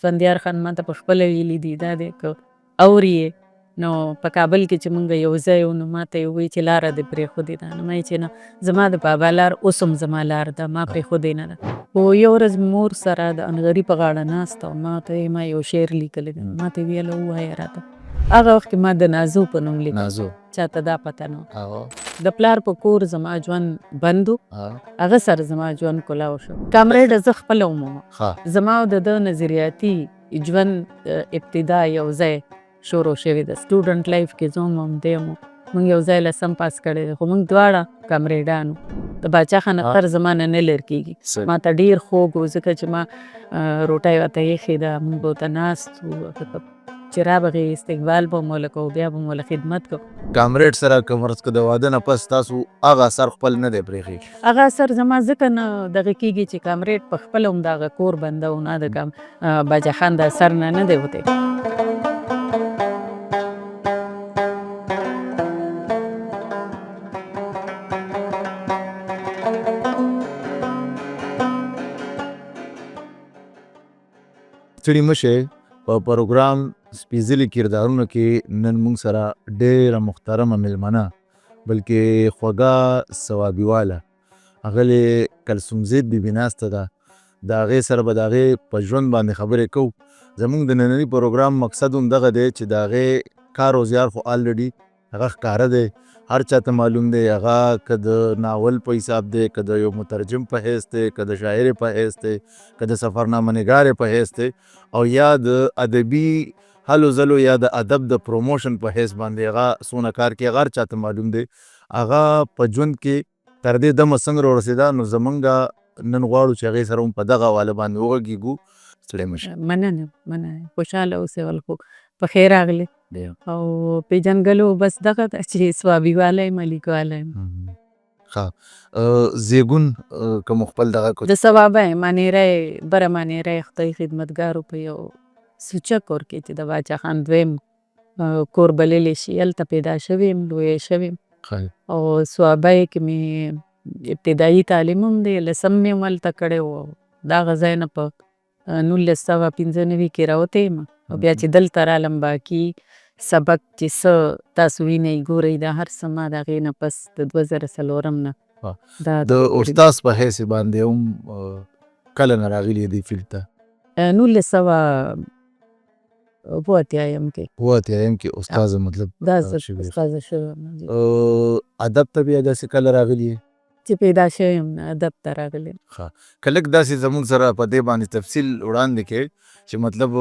اسفندیار خان ما ته په خپله ویلي دي دا دی که اوري یې نو په کابل کې چې مونږ یو ځای وو نو ما ته یې ووایي چې لاره دې پرېښودې ده نو ما یې چې نه زما د بابا لار اوس هم زما لار ده ما پرېښودې نه ده خو یو ورځ مور سره د انغري په غاړه ناسته وه ما ته ما یو شعر لیکلی دی ما ته یې ویله ووایه راته هغه وخت کې ما د نازو په نوم لیکل نازو چاته دا پته نه وه او د پلار په کور زما ژوند بند و هغه سره زما ژوند کلاو شو کامریډه زه خپله ومومه ښه زما او د ده نظریاتي ژوند ابتدا یو ځای شروع شوې ده سټوډنټ لایف کې زه هم دی هم موږ یو ځای لسم پاس کړی دی خو موږ دواړه کامریډان د باچا خان اختر زما نه نه لر کېږي ما ته ډېر خوږ و ځکه چې ما روټۍ ورته ایښې ده موږ به ورته ناست وو چې رابغې استقبال به مو له کوو بیا به مو له خدمت کوو کامریډ سره که فرض که د واده نه پس تاسو هغه اثر خپل نه دی پرېښی هغه اثر زما ځکه نه دغه کېږي چې کامریډ په خپله هم د هغه کور بنده و نه د باچا خان د اثر نه نه دی وتی ستړي مه شئ په پروګرام سپېڅلي کردارونو کې نن موږ سره ډېره محترمه مېلمنه بلکې خوږه ثوابیواله ښاغلې کلثوم زید بیبي ناسته ده د هغې سره به د هغې په ژوند باندې خبرې کوو زموږ د ننني پروګرام مقصد هم دغه دی چې د هغې کار او زیار خو الریډي هغه ښکاره دی هر چاته معلوم دی هغه که د ناول په حساب دی که د یو مترجم په حیث دی که د شاعر په حیث دی که د سفرنامه نګار په حیث دی او یا د ادبي هلو ځلو یا د ادب د پروموشن په حیث باندې هغه څونه کار کوي هغه هر چاته معلوم دی هغه په ژوند کې تر دې دمه څنګه راورسېده نو زمونږ نن غواړو چې هغې سره هم په دغه حواله باندې وغږېږو ستړی مه شئ مننه خوشحاله اوسئ ولخو په خیر راغلی او پیژنګلو بس دغه ده چې سوابیواله یم لیکواله یم ښه زیږون که مو خپل دغه کو د ثوابه یم مانیری بره مانیری خدای خدمتګارو په یو سوچه کور کې چې د باچا خان دویم کور بللی شي هلته پیدا شوې یم لویه شوې یم او سوابه کې مې ابتدایي تعلیم هم دی لسم مې هم هلته کړی و د هغه ځای نه په 1995 کې راوتې یم او بیا چې دلته رالم باقي سبق چې څه تاسو وینئ ګورئ دا هر څه ما د هغې نه پس د 2004 نه د استاز په حیث باندې هم کله نه راغلي دې فیلډ ته 1982 کې استاز مطلب دا استاذه شوې ادب ته بیا داسې کله راغلي چې پیدا شوې یم ادب ته راغلی ښه که لږ داسې زموږ سره په دې باندې تفصیل وړاندې کړې چې مطلب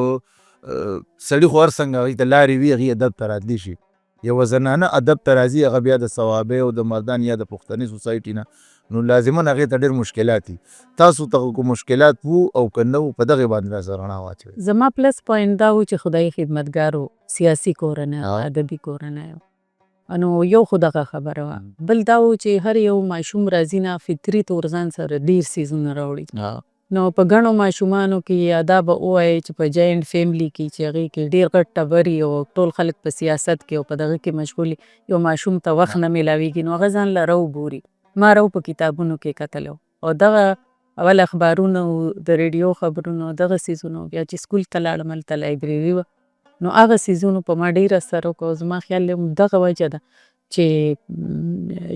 سړي خو هر څنګه هغوی ته لارې وي هغې ادب ته راتلی شي یوه زنانه ادب ته راځي هغه بیا د ثوابۍ او د مردان یا د پښتني سوسایټي نه نو لازما هغې ته ډېر مشکلات دي تاسو ته کوم مشکلات وو او که نه وو په دغې باندې راسره رڼا واچوئ زما پلس پوینټ دا و چې خدای خدمتګارو سیاسي کورنۍ ادبي کورنۍ نو یو خو دغه خبره وه بل دا و چې هر یو ماشوم راځي نه فطري طور ځان سره ډېر څیزونه راوړي نو په ګڼو ماشومانو کې یا دا به ووایې چې په جاینټ فیملي کې چې هغې کې ډېر غټ ټبر او ټول خلک په سیاست کې او په دغه کې مشغول یو ماشوم ته وخت نه میلاویږي نو هغه ځان له وګوري ما په کتابونو کې کتلی او دغه اول اخبارونو د ریډیو خبرونو دغه څیزونو بیا چې سکول ته لاړم هلته لایبرري وه نو هغه څیزونو په ما ډېر اثر وکړو زما خیال دی دغه وجه ده چې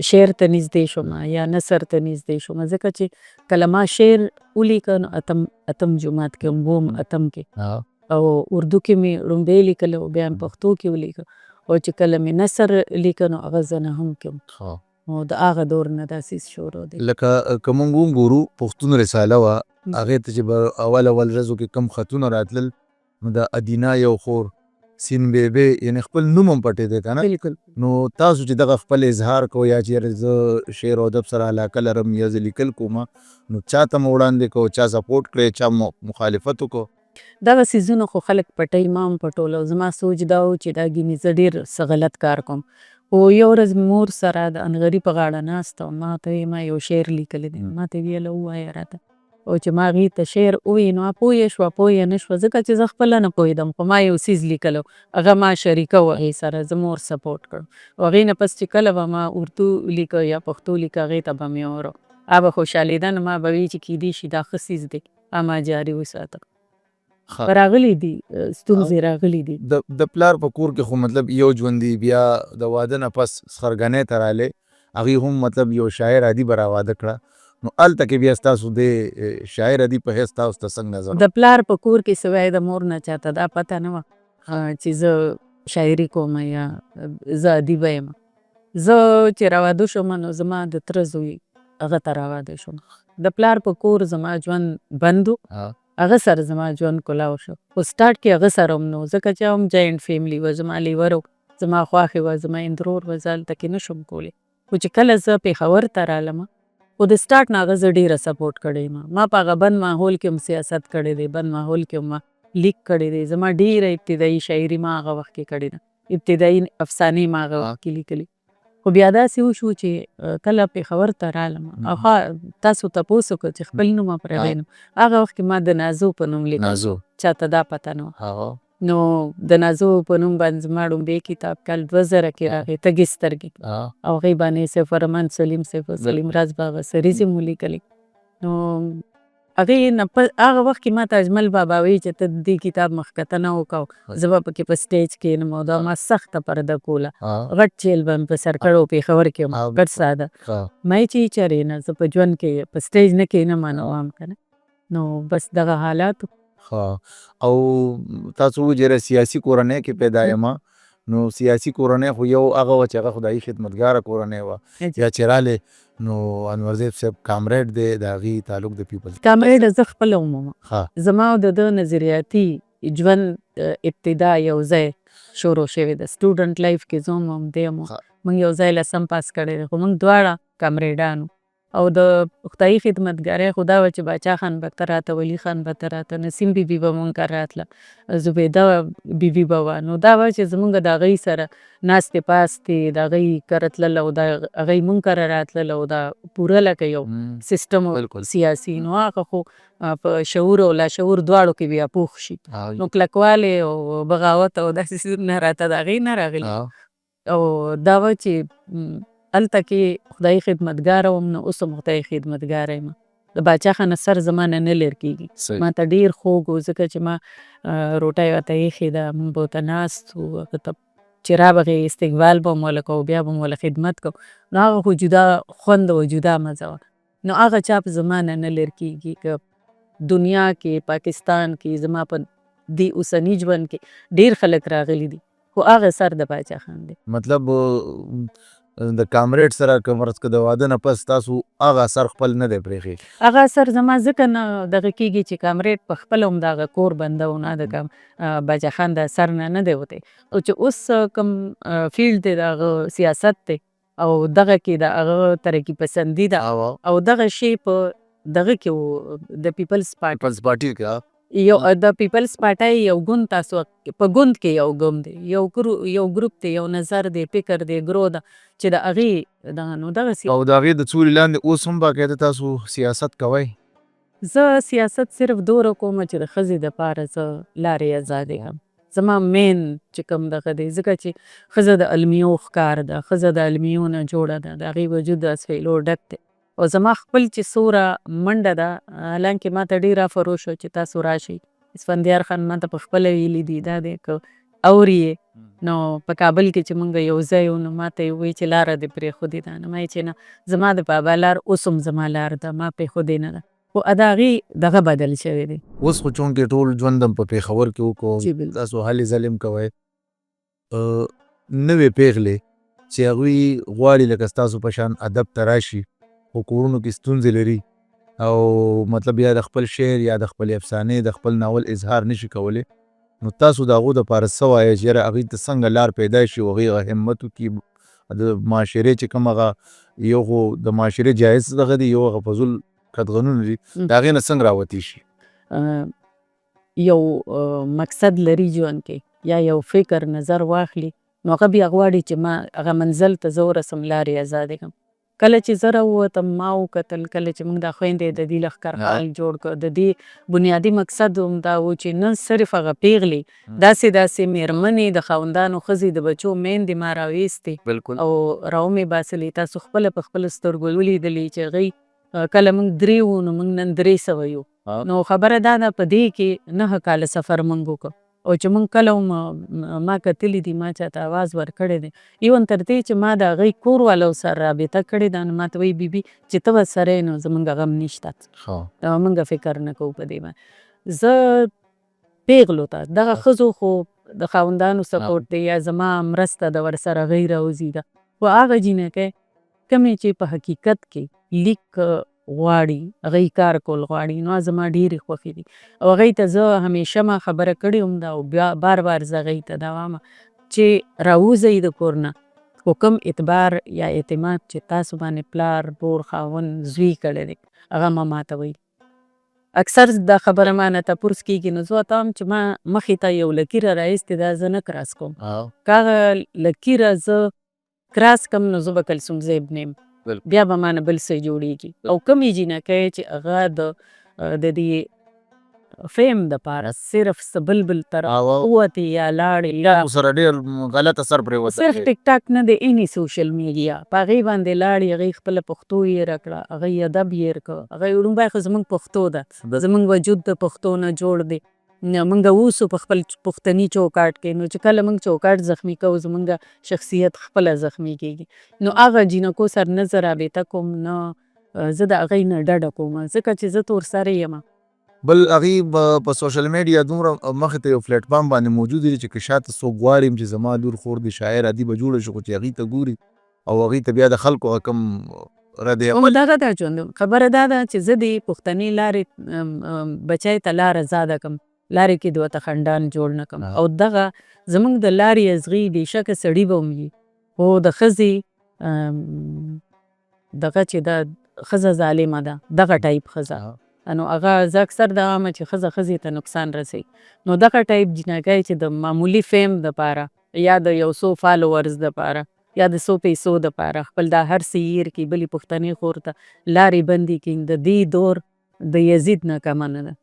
شعر ته نږدې شوم یا نثر ته نږدې شوم ځکه چې کله ما شعر ولیکه نو اتم جماعت کې وم اتم کې او اردو کې مې ړومبی لیکلی او بیا پښتو کې ولیکه او چې کله مې نثر لیکه نو هغه زه نهم کې وم نو د هغه دور نه دا څیز شروع دی لکه که موږ وګورو پښتون رساله وه هغې ته چې به اول ورځو کې کم خطونه راتلل نو د ادینا یو خور سین بیبي یعنی خپل نوم هم پټېدی که نه نو تاسو چې دغه خپل اظهار کو یا چې زه شعر او ادب سره علاقه لرم یا زه لیکل کوم نو چا ته مو وړاندې کو چا سپورټ کړی چا مخالفت وکړو دغه څیزونه خو خلک پټوي ما هم پټول او زما سوچ دا و چې دا ګینې زه ډېر څه غلط کار کوم خو یو ورځ مور سره د انغري په غاړه ناسته وم ما ته ما یو شعر لیکلی دی ما ته ویله ووایه راته او چې ما هغې ته شعر ووایي نو پوه شوه پوه نه شوه ځکه چې زه خپله نه پوهېدم خو ما یو څیز لیکلو هغه ما شریکه وه هغې سره زه مور سپورټ کړم او هغې نه پس چې کله به ما اردو لیکه یا پښتو لیکه هغې ته به مې اورو هغه به خوشحالېده نو ما به وی چې کیدای شي دا ښه څیز دی ما جاري وساته ښه. راغلي دي ستونزې راغلي دي. د پلار په کور کې خو مطلب یو ژوند دی، بیا د واده نه پس خرګنۍ ته رالی هغې هم مطلب یو شاعر ادیب را واده کړه، نو هلته کې بیا ستاسو د شاعر ادیب په حیث تاسو ته څنګه نظر؟ د پلار په کور کې سوای د مور نه چاته دا پته نه وه چې زه شاعري کوم یا زه ادیبه یم. زه چې را واده شوم نو زما د تره زوی هغه ته را واده شوم. د پلار په کور زما ژوند بند و، هغه سره زما ژوند کلاو شو. خو سټارټ کې هغه سره هم نو ځکه چې هم جاینټ فیملی وه، زما لیور و، زما خواښې وه، زما اندرور وه، زه هلته کې نشم کولی. خو چې کله زه پېښور ته رالم خو د سټارټ نه هغه زه ډېره سپورټ کړی یم. ما په هغه بند ماحول کې هم سیاست کړی دی، بند ماحول کې هم ما لیک کړی دی. زما ډېره ابتدایي شاعري ما هغه وخت کې کړې ده، ابتدایي افسانې ما هغه وخت کې لیکلي. خو بیا داسې وشو چې کله پېښور ته رالم او تاسو تپوس وکړه چې خپل نوم پرې وینم، هغه وخت کې ما د نازو په نوم لیکل، نازو چاته دا پته نه وه. نو د نازو په نوم باندې زما ړومبی کتاب کال 2000 کې راغی، تږې سترګې، او هغې باندې سیف الرحمن سلیم، سیف سلیم راز باغ سریزې مو لیکلي. نو هغې نه هغه وخت کې ما ته اجمل بابا وایي چې ته دې کتاب مخکتنه وکړه، زه به پکې په سټیج کښېنم او دا ما سخته پرده کوله، غټ چیل به مې په سر کړی و، پېښور کې وم، غټ ساده. ما یې چې چېرې نه، زه په ژوند کې په سټیج نه کښېنم نو وام که نه. نو بس دغه حالات. او تاسو وجره سیاسي کورنۍ کې پیدا یم، نو سیاسي کورنۍ خو یو هغه وه چې هغه خدایي خدمتګاره کورنۍ وه، یا چې رالې نو انورزیب صاحب کامریډ دی، د هغې تعلق د پیپلز کامریډ زه خپله ومم. زما او د ده نظریاتي ژوند ابتدا یو ځای شروع شوې ده. سټوډنټ لایف کې زه هم دی هم موږ یو ځای لسم پاس کړی دی، خو موږ دواړه کامریډان. او د خدایي خدمتګارۍ خو دا وه چې باچا خان به ته راته، ولی خان به ته راته، نسیم بیبي به مونږ کره راتله، زبیده بیبي به وه. نو دا وه چې زمونږ د هغوی سره ناستې پاستې د هغوی کره تلل او د هغوی مونږ کره راتلل، او دا پوره لکه یو سیسټم سیاسي. نو هغه خو په شعور او لاشعور دواړو کې بیا پوخ شي. نو کلکوالی او بغاوت او داسې څیزونه راته د هغې نه راغلي. او دا وه چې هلته کې خدایي خدمتګاره وم، نو اوس هم خدایي خدمتګاره یم. د باچا خان سر زما نه نه لرې کېږي. ما ته ډېر خوږ و، ځکه چې ما روټۍ ورته ایښې ده، موږ به ورته ناست وو، هغه ته چې رابغې استقبال به مو ولې کوو، بیا به مو ولې خدمت کوو. نو هغه خو جدا خوند او جدا مزه وه. نو هغه چاپ زما نه نه لرې کېږي. که دنیا کې، پاکستان کې، زما په دې اوسني ژوند کې ډېر خلک راغلي دي، خو هغه سر د باچا خان دی. مطلب د کامریډ سره که فرض که د واده نه پس تاسو هغه اثر خپل نه دی پرېښی؟ هغه اثر زما ځکه نه دغه کېږي چې کامریډ په خپله هم د هغه کور بنده و، نه د باچا خان د اثر نه دی وتی. او چې اوس کوم فیلډ دی د هغه سیاست دی، او دغه کې د هغه ترقي پسندي ده، او دغه شی په دغه کې و، د پیپلز پارټي کې یو د پیپلز پارټۍ یو ګوند، تاسو په ګوند کې یو ګوند دی، یو ګروپ دی، یو نظر دی، فکر دی، ګرو ده چې د هغې دغه نو دغسې. او د هغې د څوري لاندې اوس هم باقاعده تاسو سیاست کوئ؟ زه سیاست صرف دومره کوم چې د ښځې دپاره زه لارې ازادې هم. زما مین چې کوم دغه دی، ځکه چې ښځه د المیو ښکار ده، ښځه د المیو نه جوړه ده، د هغې وجود د اسفیلو ډک دی. او زما خپل چې څومره منډه ده، حالانکې ما ته ډېر رافر وشو چې تاسو راشئ. اسفندیار خان ما ته په خپله ویلي دي، دا دی که اوري یې. نو په کابل کې چې مونږ یو ځای وو، نو ما ته یې ووایي چې لاره دې پرېښودې ده. نو ما چې نه، زما د بابا لار اوس هم زما لار ده، ما پرېښودې نه ده، خو د هغې دغه بدل شوی دی. اوس خو چونکې ټول ژوند هم په پېښور کې وکړو، تاسو هلې ځلې هم کوئ، نوې پېغلې چې هغوی غواړي لکه ستاسو په شان ادب ته راشي، خو کورونو کې ستونزې لري، او مطلب یا د خپل شعر یا د خپل افسانې د خپل ناول اظهار نشي کولی، نو تاسو د هغو دپاره څه وایئ چې یاره هغوی ته څنګه لار پیدا شي او هغوی هغه همت وکړي؟ د معاشرې چې کوم هغه یو خو د معاشرې جایز دغه دی، یو هغه فضول قدغنونه دي، د هغې نه څنګه راوتی شي؟ یو مقصد لري ژوند کې، یا یو فکر نظر واخلي، نو هغه بیا غواړي چې ما هغه منزل ته زه ورسم، لارې ازادې کړم. کله چې زه راووتم، ما وکتل، کله چې موږ دا خویندې د دې لښکرخال جوړ کړ، د دې بنیادي مقصد هم دا و چې نه صرف هغه پیغلې، داسې میرمنې، د خاوندانو ښځې، د بچو میندې ما راویستې او راومې باسلې. تاسو خپله په خپلو سترګو ولیدلې چې هغوی کله موږ 3 وو، نو موږ نن 300 یو، نو خبره دا ده په دې کې 9 کاله سفر موږ وکړ او چې موږ کله هم ما کتلي دي ما چاته اواز ورکړی دی ایون تر دې چې ما د هغوی کور والو سره رابطه کړې ده نو ما ته وایي بیبي چې ته به سره یې نو زموږ غم نشته موږ فکر نه کوو په دې باندې زه پیغلو ته دغه ښځو خو د خاوندانو سپورټ دی یا زما مرسته د ورسره هغوی راوځي ده خو هغه جینکۍ کمې چې په حقیقت کې لیک غواړي هغوی کار کول غواړي نو زما ډېرې خوښې دي او هغوی ته زه همیشه ما خبره کړې هم ده او بیا بار بار زه هغوی ته دا وایم چې راوځئ د کور نه خو کوم اعتبار یا اعتماد چې تاسو باندې پلار بور خاوند زوی کړی دی هغه مه ماتوئ اکثر دا خبره ما نه تپوس کېږي نو زه ورته وایم چې ما مخې ته یو لکیره راایستې ده زه نه کراس کوم که هغه لکیره زه کراس کم نو زه به کلثوم زیب نه یم بیا به ما نه بل څه جوړېږي او کومې جینکۍ چې هغه د دې فیم دپاره صرف څه بل طرف ووتې یا لاړې سره ډېر غلط اثر پرې صرف ټیک ټاک نه دی اینی سوشل میډیا په هغې باندې لاړې هغې خپله پښتو هېره کړه هغوی ادب هېر کړه هغوی لومړی خو زموږ پښتو ده زموږ وجود د پښتو نه جوړ دی موږ اوسو په خپل پښتني چوکاټ کې نو چې کله موږ چوکاټ زخمي کوو زموږ شخصیت خپله زخمي کېږي نو هغه جینکو سره نه زه رابطه کوم نه زه د هغوی نه ډډه کوم ځکه چې زه تور سره یم بل هغې په سوشل میډیا دومره مخې ته یو پلیټ فارم باندې موجود دی چې که شاته څوک غواړي چې زما لور خور د شاعر ادیبه جوړه شي خو چې هغې ته ګوري او هغې ته بیا د خلکو کم رد عمل دغه دا ژوند خبره دا ده چې زه د پښتني لارې بچی ته لاره زاده کړم لارې کې دوته خنډان جوړ نه کړم او دغه زموږ د لارې ازغي بېشکه سړي به هم وي خو د ښځې دغه چې دا ښځه ظالمه ده دغه ټایپ ښځه نو هغه زه اکثر دغه وایم چې ښځه ښځې ته نقصان رسوي نو دغه ټایپ جینکۍ چې د معمولي فیم دپاره یا د یو څو فالوورز دپاره یا د څو پیسو دپاره خپل دا هر څه هېر کړي بلې پښتنې خور ته لارې بندې کړي د دې دور د یزید نه کمه نه ده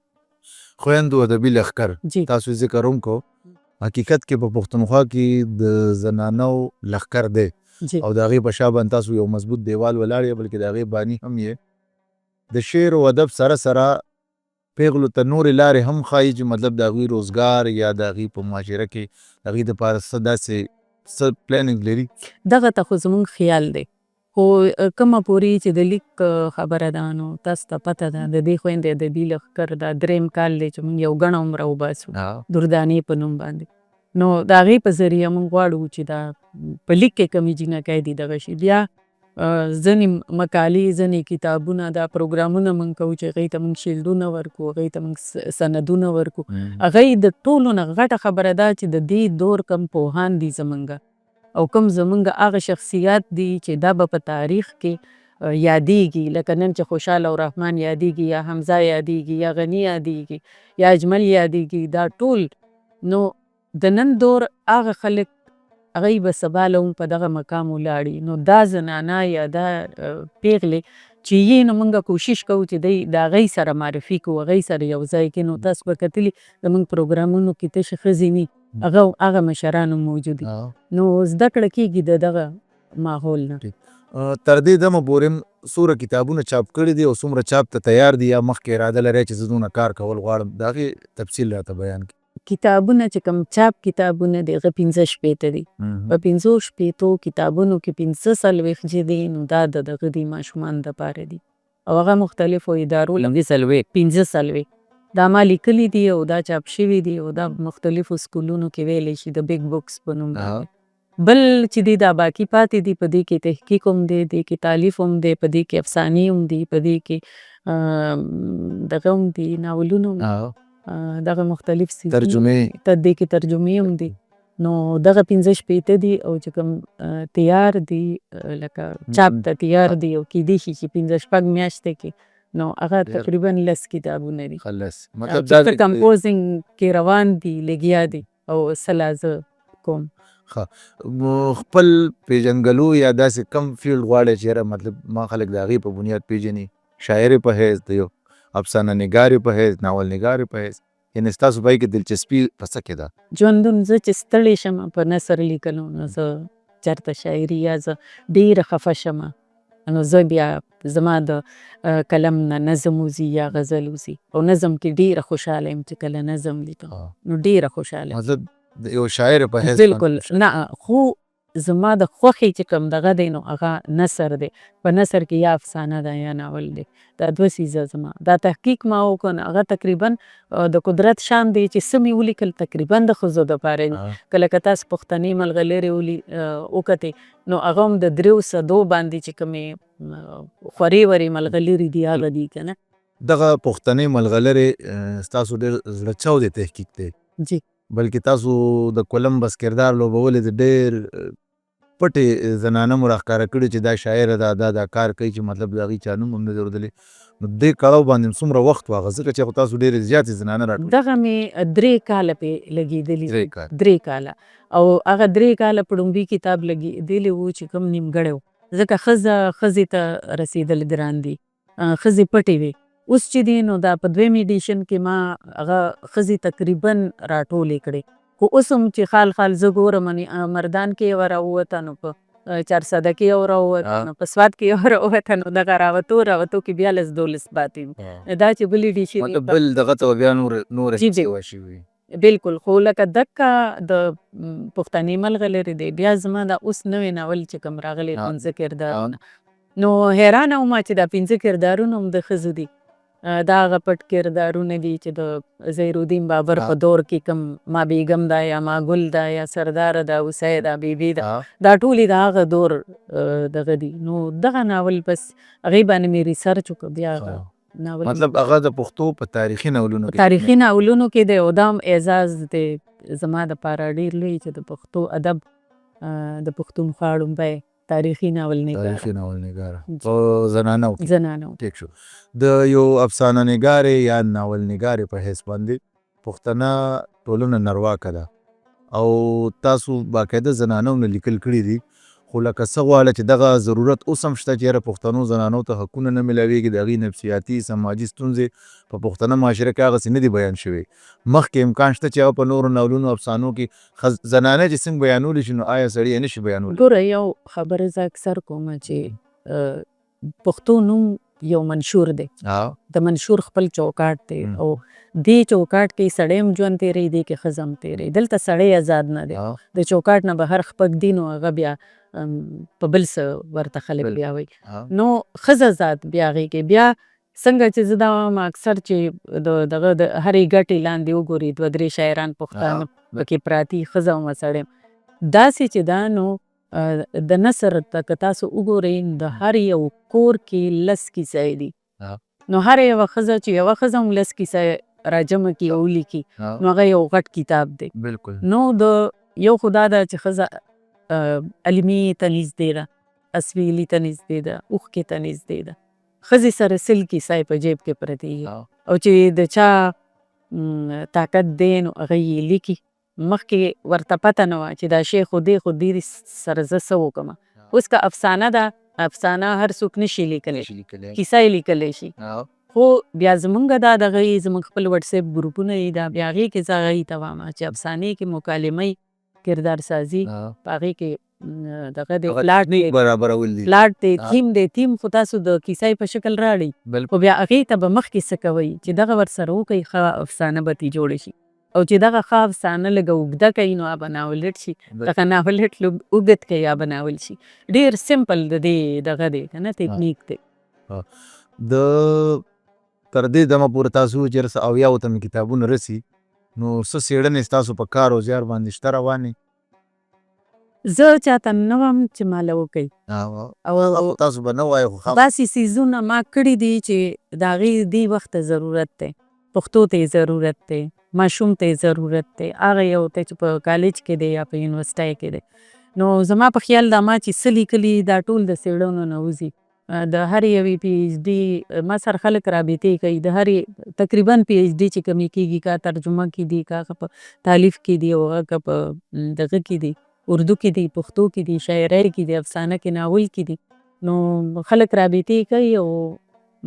خویندو ادبي لښکر تاسو ذکر هم کو حقیقت کې په پښتونخوا کې د زنانو لښکر دی او د هغې په شا باندې تاسو یو مضبوط دیوال ولاړ یې بلکې د هغې باني هم یې د شعر او ادب سره سره پیغلو ته نورې لارې هم ښایي چې مطلب د هغوی روزګار یا د هغوی په معاشره کې د هغوی دپاره څه داسې څه پلاننګ لري دغه ته خو زموږ خیال دی خو کومه پورې چې د لیک خبره ده نو تاسو ته پته ده د دې خویندې ادبي لښکر دا درېیم کال دی چې موږ یو ګڼه عمره وباسو دردانې په نوم باندې نو د هغې په ذریعه موږ غواړو چې دا په لیک کې کمې جینکۍ دي دغه شي بیا ځینې مقالې ځینې کتابونه دا پروګرامونه موږ کوو چې هغوی ته موږ شیلډونه ورکو هغوی ته موږ سندونه ورکو هغوی د ټولو نه غټه خبره ده چې د دې دور کم پوهان دي زموږ او کوم زموږ هغه شخصیات دي چې دا به په تاریخ کې یادېږي لکه نن چې خوشحال او رحمان یادېږي یا حمزه یادېږي یا غني یادېږي یا اجمل یادېږي دا ټول نو د نن دور هغه خلک هغوی به سبا له هم په دغه مقام ولاړي نو دا زنانه یا دا پیغلې چې یې نو موږ کوشش کوو چې دی د هغوی سره معرفي کوو هغوی سره یو ځای کې نو تاسو به کتلي زموږ پروګرامونو کې تشې ښځې ني هغه مشران هم موجود دي نو زده کړه کېږي د دغه ماحول نه تر دې دمه پورې هم څومره کتابونه چاپ کړي دي او څومره چاپ ته تیار دي یا مخکې اراده لرئ چې زه دونه کار کول غواړم د هغې تفصیل راته بیان کړي کتابونه چې کوم چاپ کتابونه دي هغه 15 شپېته دي په 15 شپېتو کتابونو کې 15 چې دي نو دا د دغه دي ماشومان دپاره دي او هغه مختلفو ادارو 15 دا ما لیکلي دي او دا چاپ شوي دي او دا مختلفو سکولونو کې ویلی شي د بیگ بکس په نوم باندې بل چې دی دا باقي پاتې دي په دې کې تحقیق هم دی دې کې تالیف هم دی په دې کې افسانې هم دي په دې کې دغه هم دي ناولونه هم دغه مختلف ترجمې دې کې ترجمې هم دي نو دغه 15 شپېته دي او چې کوم تیار دي لکه چاپ ته تیار دي او کېدای شي چې 15 شپږ میاشتې کې نو هغه تقریبا 10 کتابونه دي خلاص مطلب دا کمپوزینګ کې روان دي لګیا دي او سلازه کوم خپل پیژنګلو یا داسې کم فیلډ غواړئ چې یاره مطلب ما خلک د هغې په بنیاد پیژني شاعرې په حیث د یو افسانه نګارې په حیث ناول نګارې په حیث یعنې ستاسو په کې دلچسپي په څه کې ده ژوندون زه چې ستړې شم په نثر لیکلو نو زه چېرته شاعري یا زه ډېره خفه شم نو زه بیا زما د قلم نه نظم وځي یا غزل وځي او نظم کې ډېره خوشحاله یم چې کله نظم لیکم نو ډېره خوشحاله یم. مطلب د یو شاعر په حیث بالکل نه خو زما د خوښې چې کوم دغه دی نو هغه نثر دی. په نثر کې یا افسانه ده یا ناول دی. دا دوه څیزه زما دا تحقیق ما وکړ نو هغه تقریبا د قدرت شان دی چې څه مې ولیکل تقریبا د ښځو دپاره دي. کله که تاسو پښتني ملغلرې وکتې نو هغه هم د 300 باندې چې کومې خورې ورې ملغلرې دي هغه دي که نه. دغه پښتني ملغلرې ستاسو ډېر زړه چاودې تحقیق دی جی بلکې تاسو د کولمبس کردار لوبولې د ډېر پټې زنانه مو راښکاره کړي چې دا شاعره ده دا کار کوي چې مطلب د هغې چا نوم هم نه دی اورېدلی. نو دې کړاو باندې څومره وخت واخه ځکه چې خو تاسو ډېرې زیاتې زنانه راټولې دغه مې 3 کاله پې لګېدلي 3 کاله. 3 کاله او هغه 3 کاله په ړومبي کتاب لګېدلي وو چې کوم نیمګړی وو ځکه ښځې ته رسېدل ګران دي ښځې پټې وې. اوس چې دی نو دا په 2 ایډیشن کې ما هغه ښځې تقریبا راټولې کړې خو اوس هم چې خال زه ګورم مردان کې یوه راووته نو په 400 کې یو راووته نو په سوات کې یو راووته نو دغه راوتو کې بیا 10-12 پاتې وي. دا چې بل ایډیشن مطلب بل دغه ته بیا نور جی جی. سیوا شوي بالکل خو لکه دکه د پښتني ملغلرې دی بیا زما دا اوس نوی ناول چې کوم راغلی 15 کردارونه نو حیرانه ومه چې دا 15 کردارونه هم د ښځو دي. دا هغه پټ کردارونه دي چې د ظهیرالدین بابر په دور کې کوم ما بیګم ده یا ما ګل ده یا سرداره ده اوسۍ ده بیبي ده دا ټولې د هغه دور دغه دي. نو دغه ناول بس هغې باندې مې ریسرچ وکړ بیا هغه ناول مطلب هغه د پښتو په تاریخي ناولونو کې تاریخي ناولونو کې دی او دا هم اعزاز دی زما دپاره ډېر لوی چې د پښتو ادب د پښتونخوا ړومبی تاریخي ناول نګاره په زنانه ټیک شو. د یو افسانه نګارې یا ناول نګارې په حیث باندې پښتنه ټولنه نرواکه ده او تاسو باقاعده زنانو نه لیکل کړي دي خو لکه څه غواړه چې دغه ضرورت اوس هم شته چې یاره پښتنو زنانو ته حقونه نه میلاویږي د هغې نفسیاتي سماجي ستونزې په پښتنه معاشره کې هغسې نه دي بیان شوي. مخکې امکان شته چې هغه په نورو ناولونو افسانو کې زنانه چې څنګه بیانولی شي نو آیا سړی یې نه شي بیانولی؟ ګوره یو خبره زه اکثر کومه چې پښتو نوم یو منشور دی د منشور خپل چوکاټ دی او دې چوکاټ کې سړی هم ژوند تېروي دې کې ښځه هم تېروي دلته سړی آزاد نه دی د چوکاټ نه بهر خپک دي نو هغه بیا په بل څه ورته خلک بیا وایي نو ښځه ذات بیا هغې کې بیا څنګه چې زه دا وایم اکثر چې دغه د هرې ګټې لاندې وګوري 2-3 شاعران پښتانه پکې پراته ښځه ومه سړی داسې چې دا نو د نثر ته که تاسو وګورئ د هر یو کور کې 10 کیسې دي نو هر یوه ښځه چې یوه ښځه هم 10 کیسې راجمع کړي او ولیکي نو هغه یو غټ کتاب دی. بالکل نو د یو خو دا ده چې ښځه علمي ته نږدې ده اسویلي ته نږدې ده اوښکې ته نږدې ده ښځې سره 100 کیسې په جیب کې پرتې دي او چې د چا طاقت دی نو هغه یې لیکي مخکې ورته پته نه وه چې دا شی خو دې سره زه څه وکړمه. اوس که افسانه ده افسانه هر څوک نشي لیکلی کیسه یې لیکلی شي خو بیا زمونږ دا دغه زمونږ خپل وټساپ ګروپونه دي دا بیا هغې کې زه هغې ته وایم چې افسانې کې مکالمه کردار سازي په هغې کې دغه دی پلاټ دی تیم دی تیم خو تاسو د کیسې په شکل راړئ خو بیا هغې ته به مخکې څه کوئ چې دغه ورسره وکئ ښه افسانه به ترې جوړه شي او چې دغه ښه افسانه لږه اوږده کوي نو هغه به ناولټ شي دغه ناولټ اوږد کوي هغه به ناول شي. ډېر سمپل د دې دغه دی که نه تکنیک دی. د تر دې دمه پورې تاسو چېرته 80 ته مې کتابونه رسي نو څه څېړنې ستاسو په کار او زیار باندې شته روانې؟ زه چاته نه وم چې ماله وکړي او تاسو به نه وایو خو داسې څیزونه ما کړي دي چې د هغې دې وخته ضرورت دی پښتو ته یې ضرورت دی ماشوم ته یې ضرورت دی هغه یو ته چې په کالج کې دی یا په یونیورسټۍ کې دی نو زما په خیال دا ما چې څه لیکلي دا ټول د څېړنو نه وځي د هر یوې پی ایچ ډي ما سره خلک رابطې کوي د هرې تقریبا پی ایچ ډي چې کومې کېږي کا ترجمه کې دي کا په تالیف کې دي او هغه که په دغه کې دي اردو کې دي پښتو کې دي شاعرۍ کې دي افسانه کې ناول کې دي نو خلک رابطې کوي او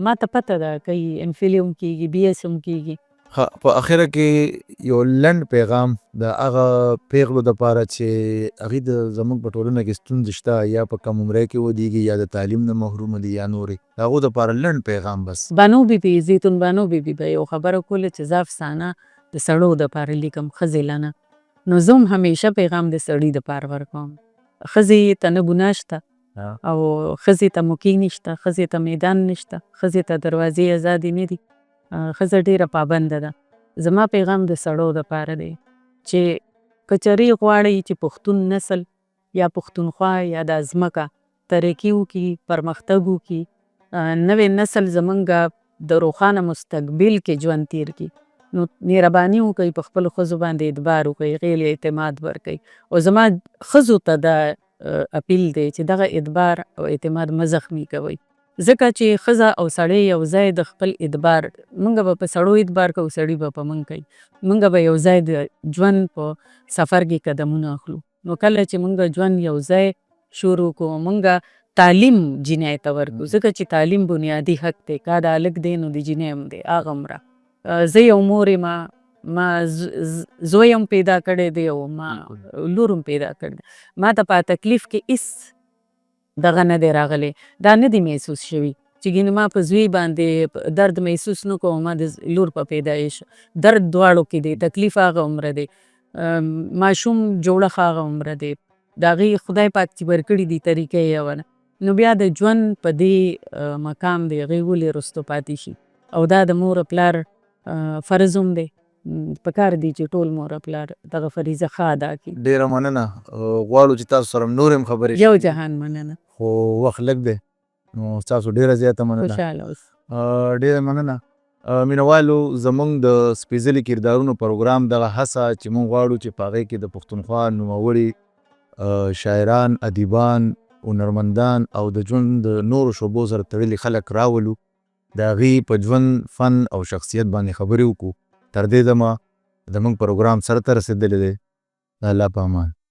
ما ته پته ده کوي ام فل هم کېږي بي ایس هم کېږي په اخره کې یو لنډ پیغام د هغه پیغلو دپاره چې هغوی د زموږ په ټولنه کې ستونزې شته یا په کم عمرۍ کې ودیږي یا د تعلیم نه محرومه دي یا نورې د هغو دپاره لنډ پیغام بس. بانو بیبي زیتون بانو بیبي به یو خبره کوله چې زه افسانه د سړو دپاره لیکم ښځې له نه. نو زه هم همیشه پیغام د سړي دپاره ورکوم. ښځې ته نه ګناه شته او ښځې ته موقع نشته، ښځې ته میدان نشته، ښځې ته دروازې ازادې نه دي. ښځه ډېره پابنده ده. زما پیغام د سړو دپاره دی چې که چېرې غواړئ چې پښتون نسل یا پښتونخوا یا دا ځمکه ترقي وکړي، پرمختګ وکړي، نوی نسل زمونږ د روښانه مستقبل کې ژوند تیر کړي، نو مهرباني وکړئ په خپلو ښځو باندې اعتبار وکړئ، هغې له اعتماد ورکړئ. او زما ښځو ته دا اپیل دی چې دغه اعتبار او اعتماد مه زخمي کوئ. ځکه چې ښځه او سړی یو ځای د خپل اعتبار، مونږ به په سړو اعتبار کوو، سړي به په مونږ کوي. مونږ به یو ځای د ژوند په سفر کې قدمونه اخلو. نو کله چې مونږ ژوند یو ځای شروع کړو، مونږ تعلیم جینۍ ته ورکړو، ځکه چې تعلیم بنیادي حق دی. که د هلک دی نو د جینۍ هم دی هغومره. زه یو مور یم، ما زوی هم پیدا کړی دی او ما لور هم پیدا کړی دی. ما ته په تکلیف کې هېڅ دغه نه دی راغلی، دا نه دی محسوس شوي چې ګینې ما په زوی باندې درد محسوس نه کوم، ما د لور په پیدایش درد دواړو کې دی، تکلیف هغومره دی، ماشوم جوړښت هغومره دی، د هغې خدای پاک چې ورکړي دي طریقه یې یوه ده. نو بیا د ژوند په دې مقام دی هغې ولې رستو پاتې شي. او دا د مور پلار فرض هم دی، پکار دی چې ټول مور پلار دغه فریضه ښه ادا کړي. ډېره مننه. غواړو چې تاسو سره نور هم خبرې یو شي، جهان مننه. خو وخت لږ دی، نو ستاسو ډېره زیاته مننه. خوشحاله اوسئ. ډېره مننه. مینوالو، زموږ د سپېڅلي کردارونو پروګرام دغه هڅه چې موږ غواړو چې په هغې کې د پښتونخوا نوموړي شاعران، ادیبان، هنرمندان او د ژوند د نورو شعبو سره تړلي خلک راولو، د هغې په ژوند، فن او شخصیت باندې خبرې وکړو. تر دې دمه زموږ پروګرام سر ته رسېدلی دی. د الله په امان.